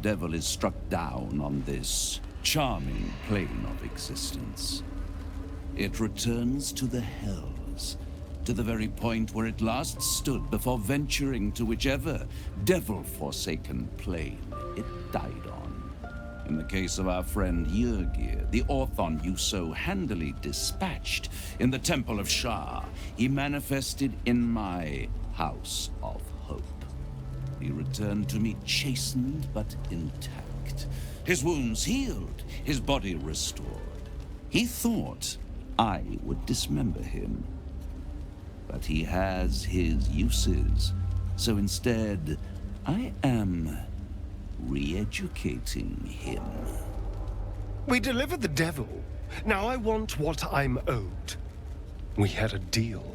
devil is struck down on this charming plane of existence, it returns to the hells, to the very point where it last stood before venturing to whichever devil-forsaken plane it died on. In the case of our friend Yrgir, the Orthon you so handily dispatched in the Temple of Shah, he manifested in my House of Hope. He returned to me chastened but intact, his wounds healed, his body restored. He thought I would dismember him, but he has his uses, so instead, I am re-educating him. We delivered the devil. Now I want what I'm owed. We had a deal.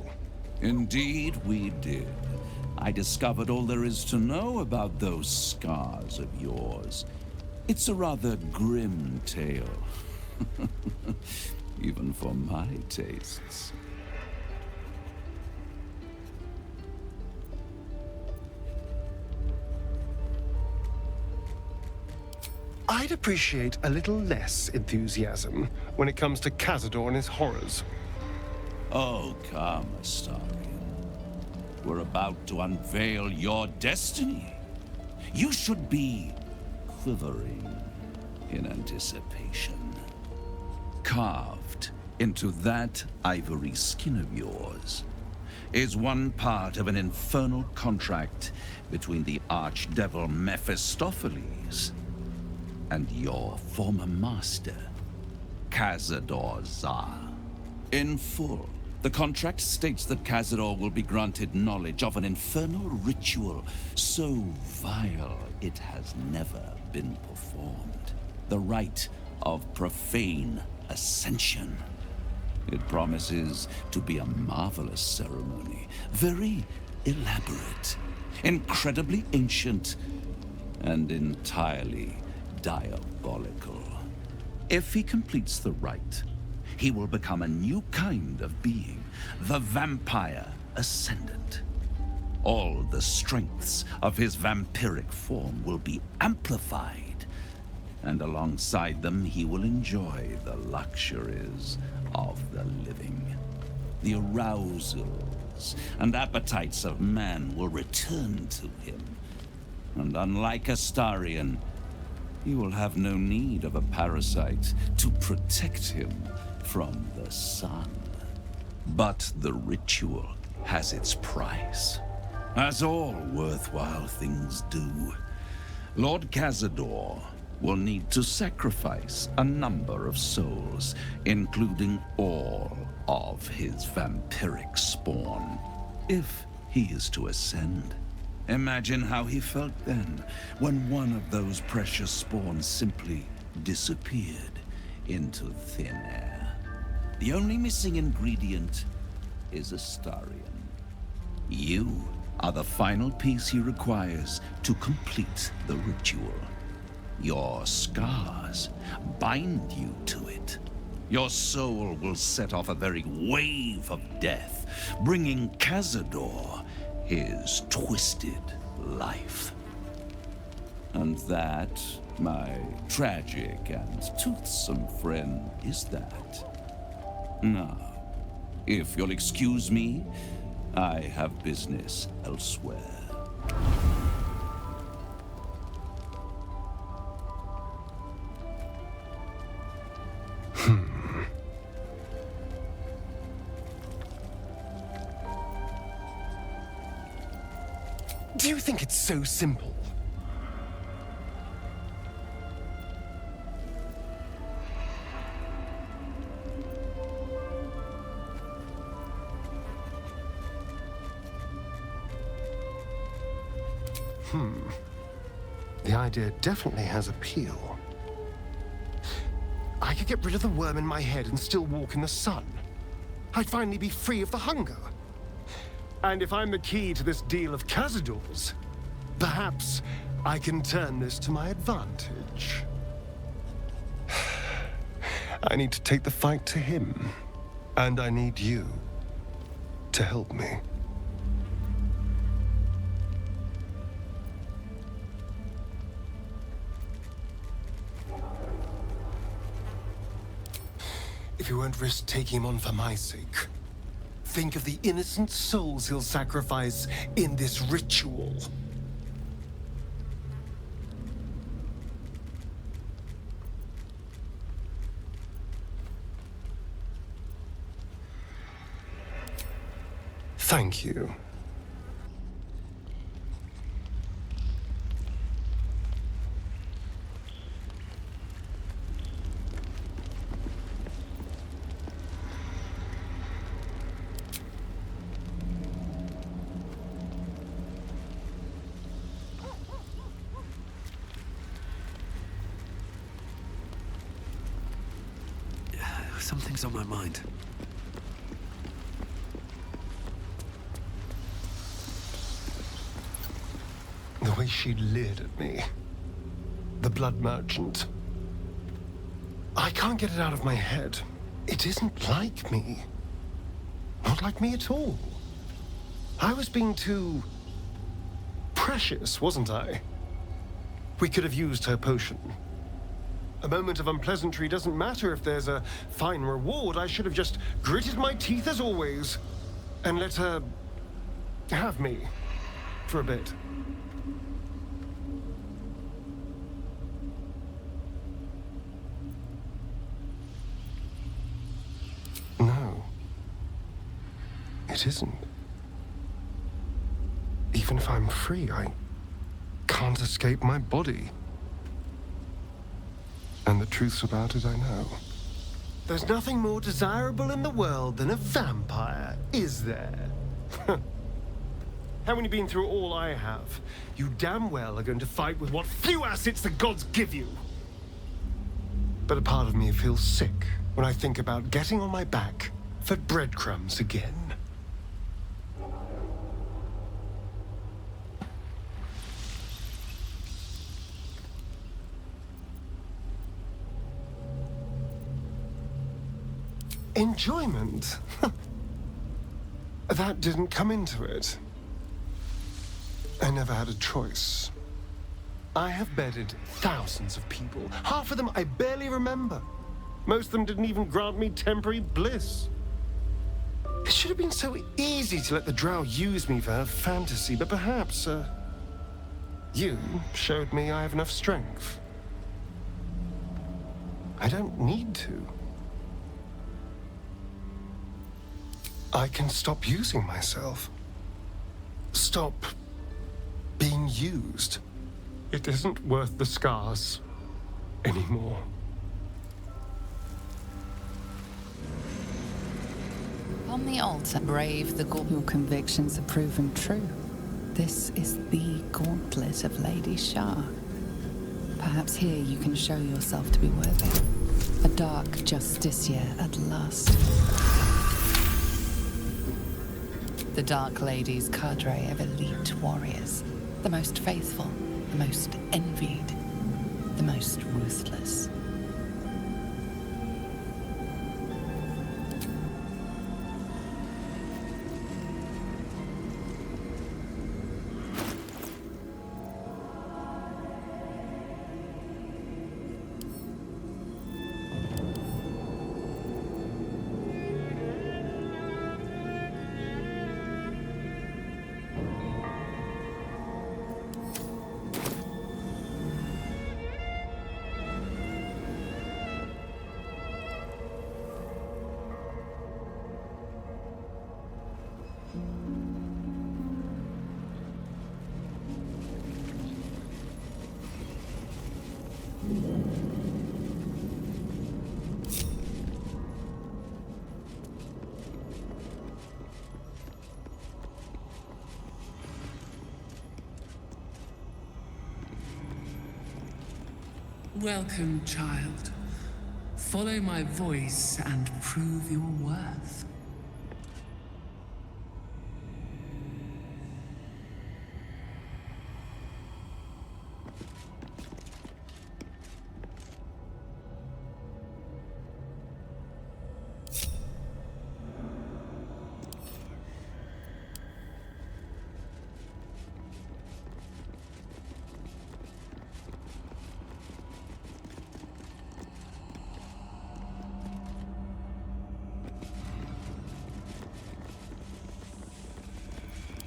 Indeed we did. I discovered all there is to know about those scars of yours. It's a rather grim tale, even for my tastes. I'd appreciate a little less enthusiasm when it comes to Cazador and his horrors. Oh, come, Astarion. We're about to unveil your destiny. You should be quivering in anticipation. Carved into that ivory skin of yours is one part of an infernal contract between the archdevil Mephistopheles and your former master, Cazador's. In full, the contract states that Cazador will be granted knowledge of an infernal ritual so vile it has never been performed. The rite of profane ascension. It promises to be a marvelous ceremony, very elaborate, incredibly ancient, and entirely diabolical. If he completes the rite, he will become a new kind of being, the Vampire Ascendant. All the strengths of his vampiric form will be amplified, and alongside them he will enjoy the luxuries of the living. The arousals and appetites of man will return to him, and unlike Astarion, he will have no need of a parasite to protect him from the sun. But the ritual has its price, as all worthwhile things do. Lord Cazador will need to sacrifice a number of souls, including all of his vampiric spawn, if he is to ascend. Imagine how he felt then, when one of those precious spawns simply disappeared into thin air. The only missing ingredient is Astarion. You are the final piece he requires to complete the ritual. Your scars bind you to it. Your soul will set off a very wave of death, bringing Cazador his twisted life. And that, my tragic and toothsome friend, is that. Now, if you'll excuse me, I have business elsewhere. Do you think it's so simple? The idea definitely has appeal. I could get rid of the worm in my head and still walk in the sun. I'd finally be free of the hunger. And if I'm the key to this deal of Cazador's, perhaps I can turn this to my advantage. I need to take the fight to him, and I need you to help me. if you won't risk taking him on for my sake. Think of the innocent souls he'll sacrifice in this ritual. Thank you. Something's on my mind. The way she leered at me. The blood merchant. I can't get it out of my head. It isn't like me. Not like me at all. I was being too precious, wasn't I? We could have used her potion. A moment of unpleasantry doesn't matter if there's a fine reward. I should have just gritted my teeth as always and let her have me for a bit. No, it isn't. Even if I'm free, I can't escape my body. And the truths about it I know. There's nothing more desirable in the world than a vampire, is there? Haven't you been through all I have? You damn well are going to fight with what few assets the gods give you. But a part of me feels sick when I think about getting on my back for breadcrumbs again. Enjoyment? That didn't come into it. I never had a choice. I have bedded thousands of people. Half of them I barely remember. Most of them didn't even grant me temporary bliss. It should have been so easy to let the drow use me for her fantasy, but perhaps, you showed me I have enough strength. I don't need to. I can stop using myself. Stop being used. It isn't worth the scars anymore. On the altar, brave the gauntlet. Your convictions are proven true. This is the gauntlet of Lady Shah. Perhaps here you can show yourself to be worthy. A dark justiciar at last. The Dark Lady's cadre of elite warriors. The most faithful, the most envied, the most ruthless. Welcome, child. Follow my voice and prove your worth.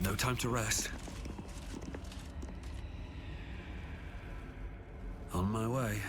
No time to rest. On my way.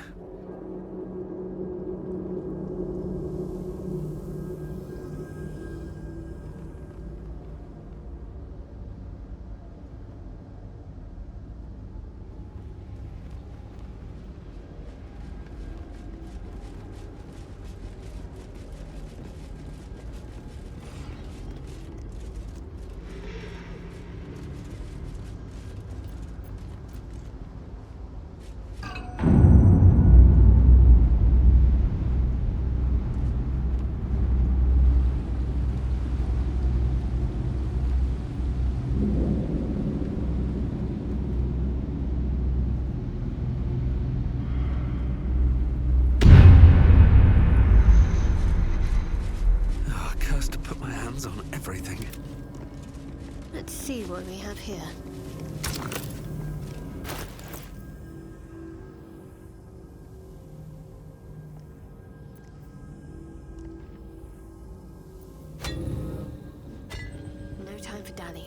On everything. Let's see what we have here. No time for dally.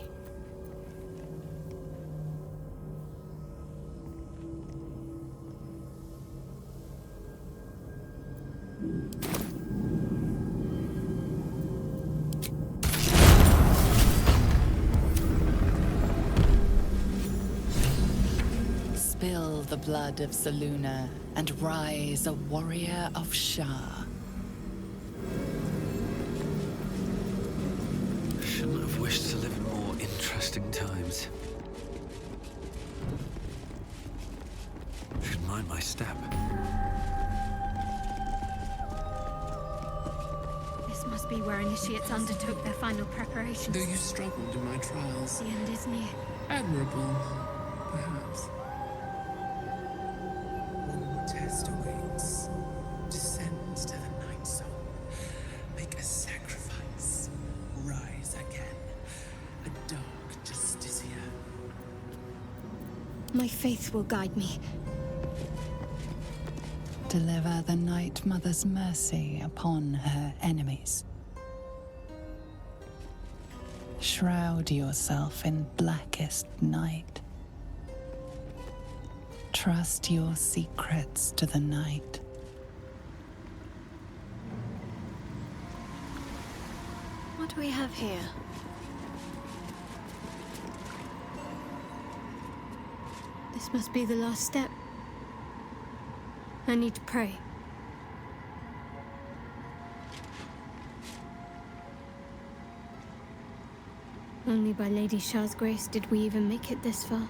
Spill the blood of Selûne and rise a warrior of Shar. Shouldn't have wished to live in more interesting times. Should mind my step. This must be where initiates undertook their final preparations. Though you struggled in my trials. The end is near. Admirable, perhaps. One more test awaits. Descend to the night zone. Make a sacrifice. Rise again. A dark Justicia. My faith will guide me. Deliver the Night Mother's mercy upon her enemies. Shroud yourself in blackest night. Trust your secrets to the night. What do we have here? This must be the last step. I need to pray. Only by Lady Shar's grace did we even make it this far.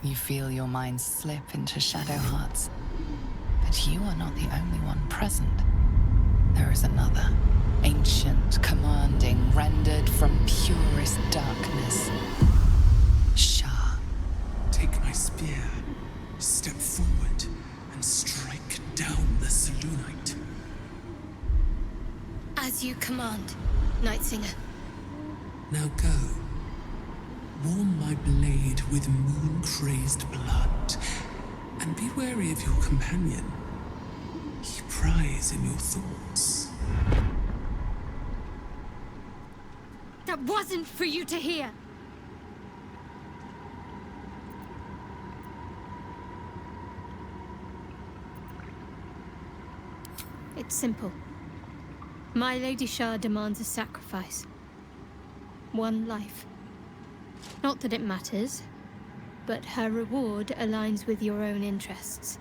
You feel your mind slip into shadow hearts. But you are not the only one present. There is another, ancient, commanding, rendered from purest darkness. Shar. Take my spear, step forward, and strike down the Selûnite. As you command, Night Singer. Now go. Warm my blade with moon-crazed blood, and be wary of your companion. He pries in your thoughts. That wasn't for you to hear! It's simple. My Lady Shar demands a sacrifice. One life. Not that it matters, but her reward aligns with your own interests.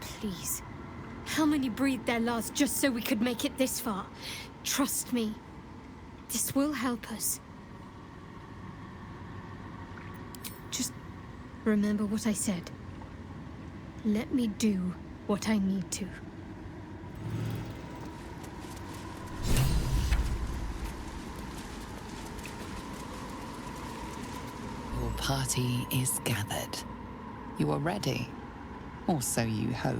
Please. How many breathed their last just so we could make it this far? Trust me. This will help us. Just remember what I said. Let me do what I need to. party is gathered. You are ready, or so you hope.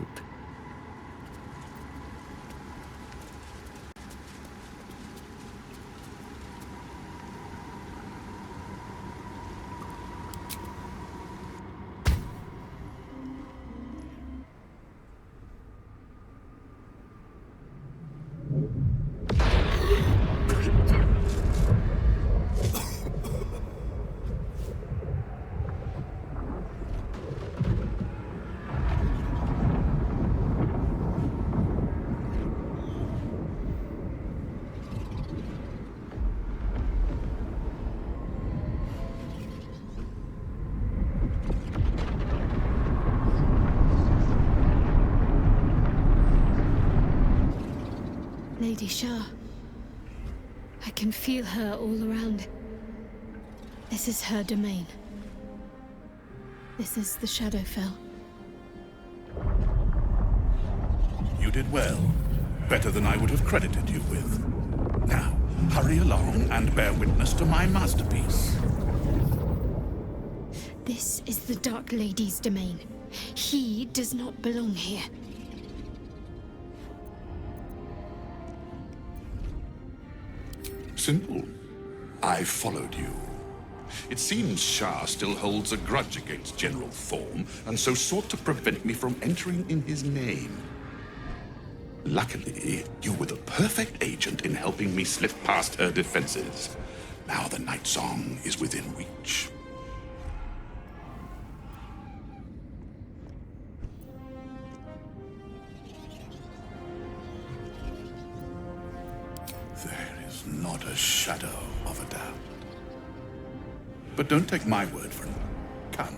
Lady Shah. I can feel her all around. This is her domain. This is the Shadowfell. You did well. Better than I would have credited you with. Now, hurry along and bear witness to my masterpiece. This is the Dark Lady's domain. He does not belong here. Simple. I followed you. It seems Shah still holds a grudge against General Thorm, and so sought to prevent me from entering in his name. Luckily, you were the perfect agent in helping me slip past her defenses. Now the Night Song is within reach. There is not a shadow of a doubt. But don't take my word for it. Come,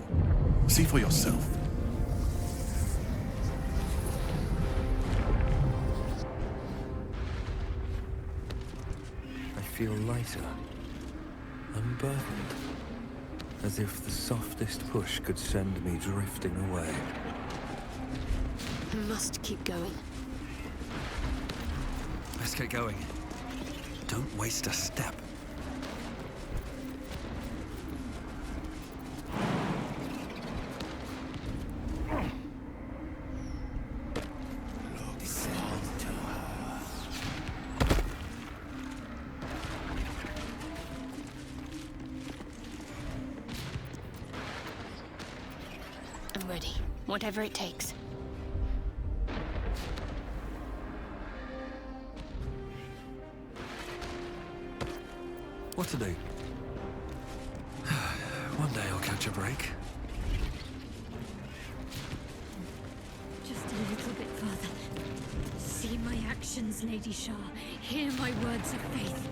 see for yourself. I feel lighter, unburdened, as if the softest push could send me drifting away. I must keep going. Let's get going. Don't waste a step. I'm ready. Whatever it takes. What to do? One day I'll catch a break. Just a little bit further. See my actions, Lady Shah. Hear my words of faith.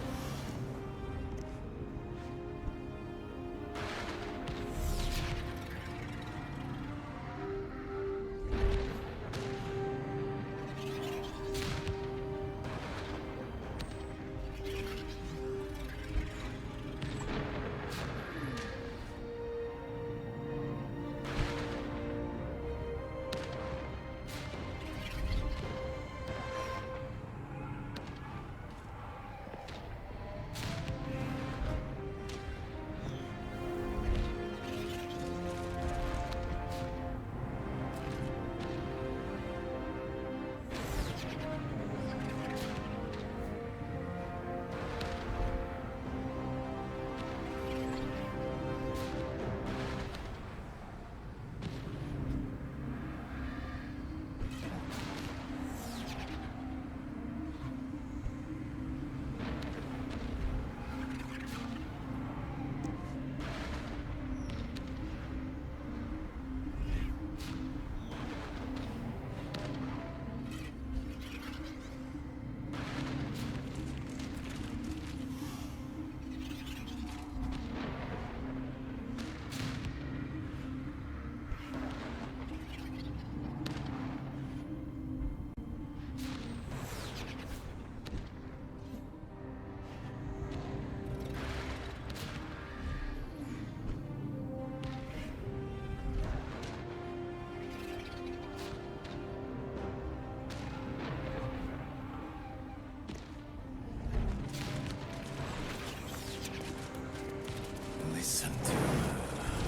Listen to her.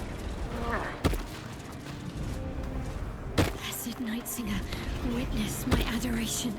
Nightsinger, witness my adoration.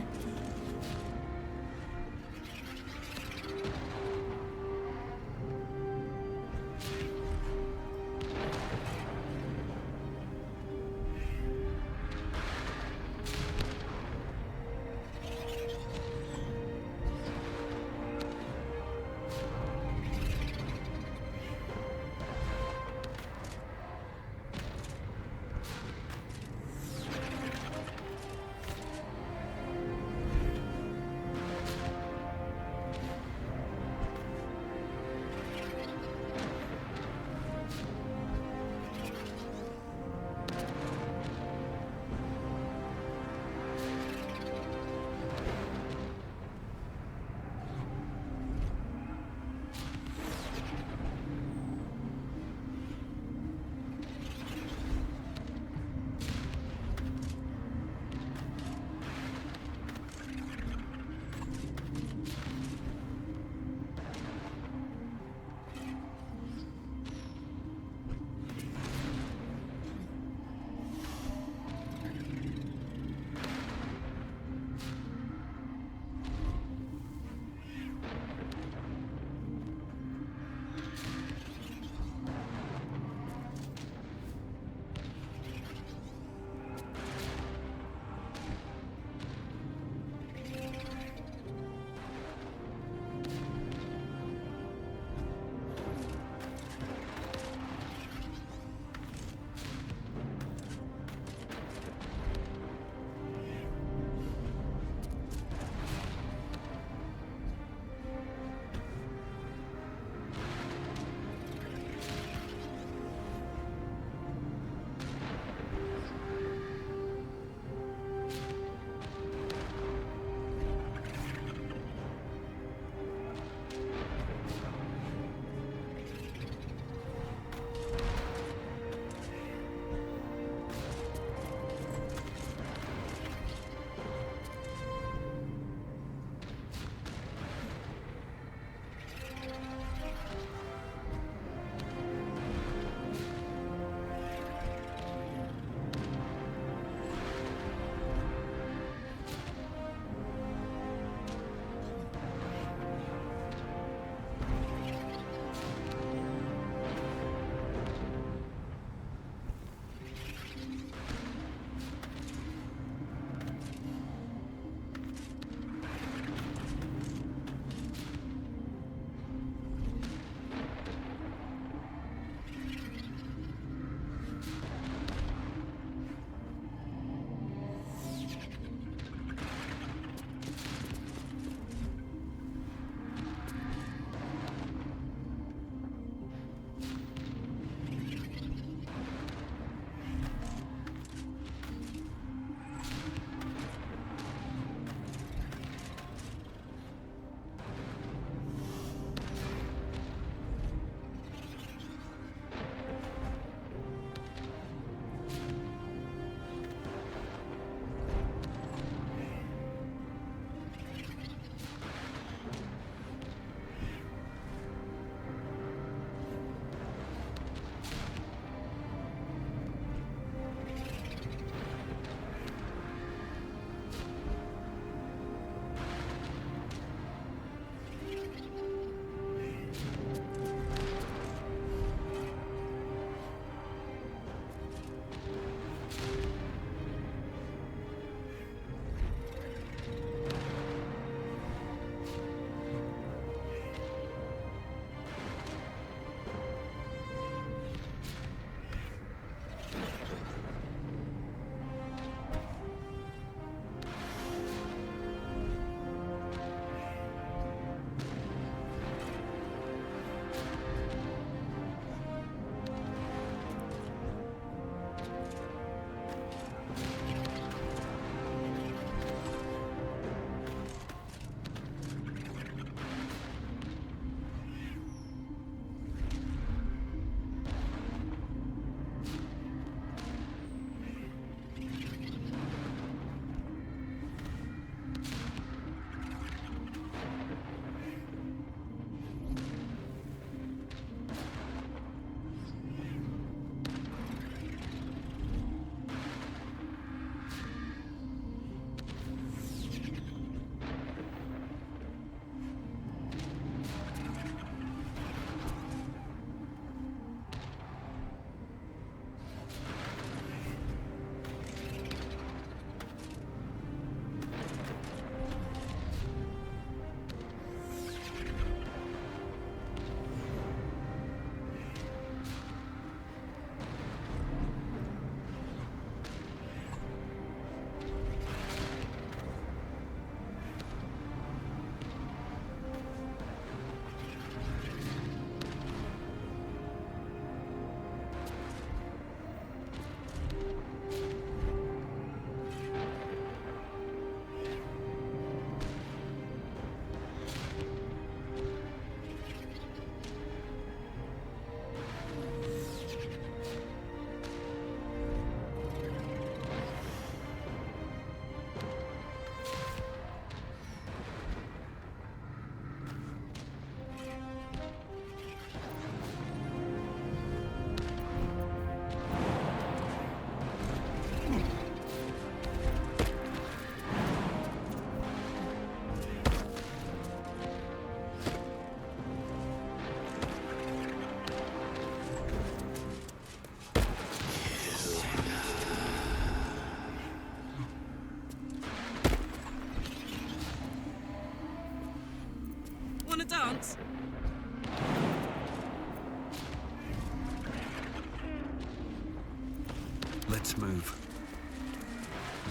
Let's move.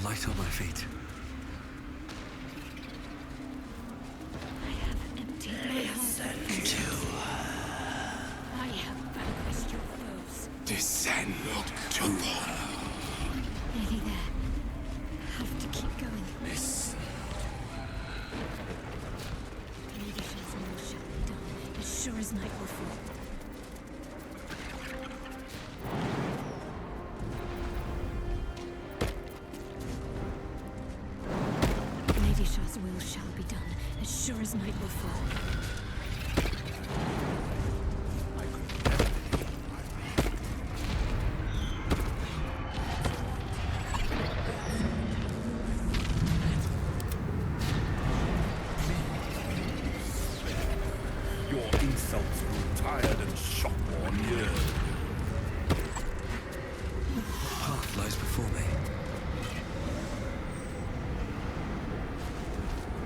Light on my feet. I have emptied my heart. I have vanquished your foes. Descend to her. Nearly there. Have to keep going. Listen. Lady Shah's will shall be done, as sure as night will fall. Lady Shah's will shall be done, as sure as night will fall. Your insults grew tired and shop-worn years. Path lies before me.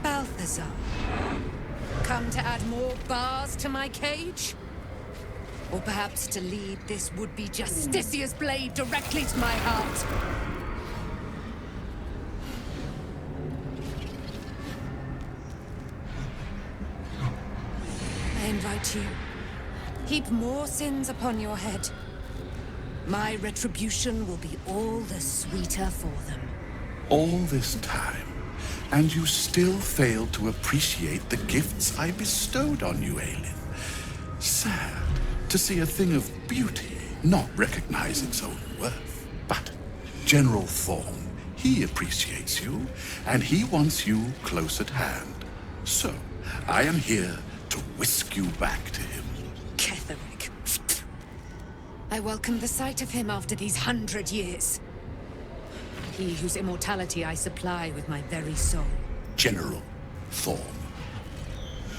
Balthazar, come to add more bars to my cage? Or perhaps to lead this would-be Justicia's blade directly to my heart? I invite you. Heap more sins upon your head. My retribution will be all the sweeter for them. All this time, and you still failed to appreciate the gifts I bestowed on you, Aelin. Sad to see a thing of beauty not recognize its own worth. But General Thorn, he appreciates you, and he wants you close at hand. So, I am here to whisk you back to him. Ketherick. I welcome the sight of him after these 100 years. He whose immortality I supply with my very soul. General Thorn.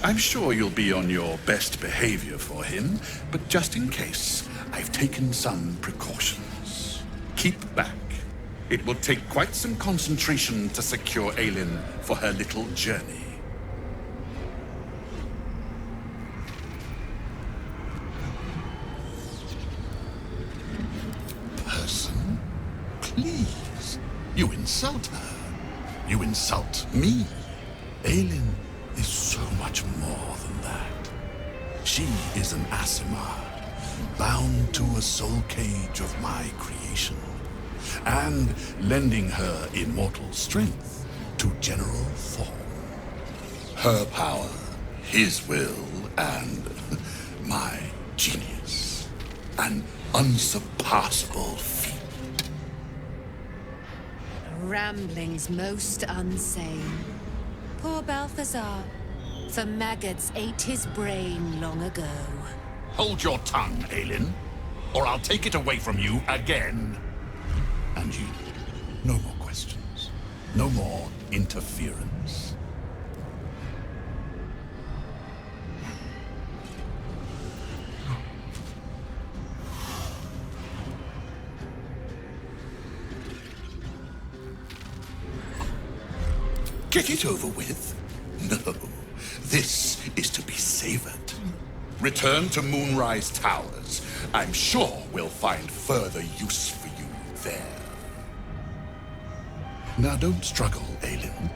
I'm sure you'll be on your best behavior for him, but just in case, I've taken some precautions. Keep back. It will take quite some concentration to secure Aelin for her little journey. Person? Please. You insult her. You insult me. Aelin is so much more than that. She is an Asimar, bound to a soul cage of my creation, and lending her immortal strength to General Thorn. Her power, his will, and my genius. An unsurpassable feat. Ramblings most unsane. Poor Balthazar, for maggots ate his brain long ago. Hold your tongue, Aelin, or I'll take it away from you again. And you, no more questions. No more interference. Get it over with? No, this is to be savored. Return to Moonrise Towers. I'm sure we'll find further use for you there. Now don't struggle, Aelin.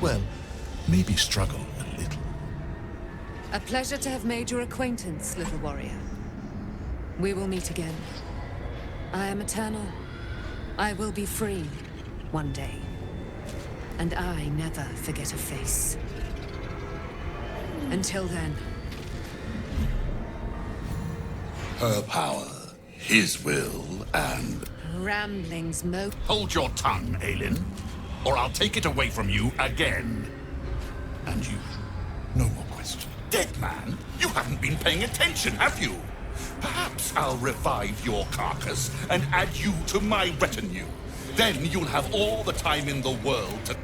Well, maybe struggle a little. A pleasure to have made your acquaintance, little warrior. We will meet again. I am eternal. I will be free one day. And I never forget a face. Until then. Her power, his will, and... Ramblings Hold your tongue, Aelin, or I'll take it away from you again. And you, no more questions. Dead man, you haven't been paying attention, have you? Perhaps I'll revive your carcass and add you to my retinue. Then you'll have all the time in the world to...